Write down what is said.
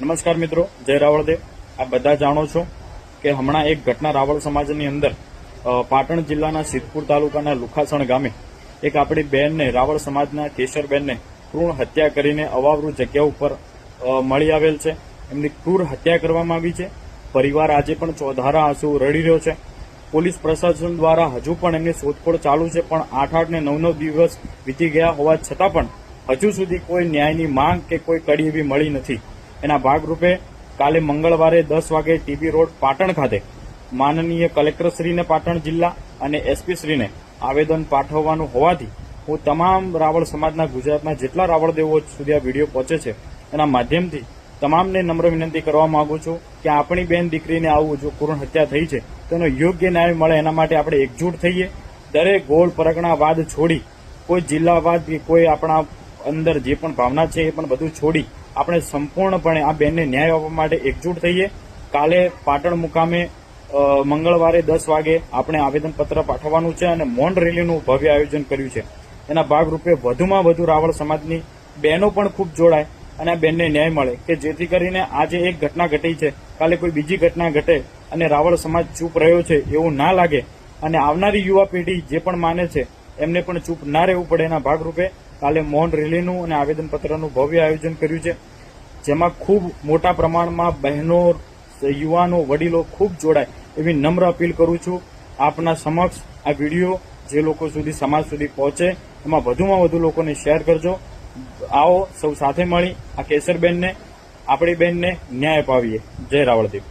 નમસ્કાર મિત્રો, જય રાવળદેવ। આ બધા જાણો છો કે હમણાં એક ઘટના રાવળ સમાજની અંદર પાટણ જિલ્લાના સિદ્ધપુર તાલુકાના લુખાસણ ગામે એક આપણી બહેનને, રાવળ સમાજના કેશરબેનને ક્રૂર હત્યા કરીને અવાવરૂ જગ્યા ઉપર મળી આવેલ છે। એમની ક્રૂર હત્યા કરવામાં આવી છે। પરિવાર આજે પણ ચોધારા આંસુ રડી રહ્યો છે। પોલીસ પ્રશાસન દ્વારા હજુ પણ એમની શોધખોળ ચાલુ છે, પણ 8 ને 9 દિવસ વીતી ગયા હોવા છતાં પણ હજુ સુધી કોઈ ન્યાયની માંગ કે કોઈ કડી એવી મળી નથી। એના ભાગરૂપે કાલે મંગળવારે 10 વાગે ટીબી રોડ પાટણ ખાતે માનનીય કલેક્ટરશ્રીને પાટણ જિલ્લા અને એસપીશ્રીને આવેદન પાઠવવાનું હોવાથી હું તમામ રાવળ સમાજના ગુજરાતના જેટલા રાવળદેવો સુધી આ વિડીયો પહોંચે છે એના માધ્યમથી તમામને નમ્ર વિનંતી કરવા માંગુ છું કે આપણી બેન દીકરીને આવું જો ક્રૂર હત્યા થઈ છે તો એનો યોગ્ય ન્યાય મળે એના માટે આપણે એકજૂટ થઈએ। દરેક ગોળ પરગણા વાદ છોડી, કોઈ જિલ્લાવાદ કે કોઈ આપણા અંદર જે પણ ભાવના છે એ પણ બધું છોડી આપણે સંપૂર્ણપણે આ બેનને ન્યાય આપવા માટે એકજૂટ થઈએ। કાલે પાટણ મુકામે મંગળવારે 10 વાગે આપણે આવેદનપત્ર પાઠવવાનું છે અને મૌન રેલીનું ભવ્ય આયોજન કર્યું છે। એના ભાગરૂપે વધુમાં વધુ રાવળ સમાજની બહેનો પણ ખૂબ જોડાય અને આ બેનને ન્યાય મળે કે જેથી કરીને આજે એક ઘટના ઘટી છે, કાલે કોઈ બીજી ઘટના ઘટે અને રાવળ સમાજ ચૂપ રહ્યો છે એવું ના લાગે અને આવનારી યુવા પેઢી જે પણ માને છે એમને પણ ચૂપ ના રહેવું પડે। એના ભાગરૂપે કાલે મૌન રેલીનું અને આવેદનપત્રનું ભવ્ય આયોજન કર્યું છે, જેમાં ખૂબ મોટા પ્રમાણમાં બહેનો, યુવાનો, વડીલો ખૂબ જોડાય એવી નમ્ર અપીલ કરું છું। આપના સમક્ષ આ વિડીયો જે લોકો સુધી, સમાજ સુધી પહોંચે એમાં વધુમાં વધુ લોકોને શેર કરજો। આવો સૌ સાથે મળી આ કેશરબેનને, આપણી બેનને ન્યાય અપાવીએ। જય રાવળદેવ।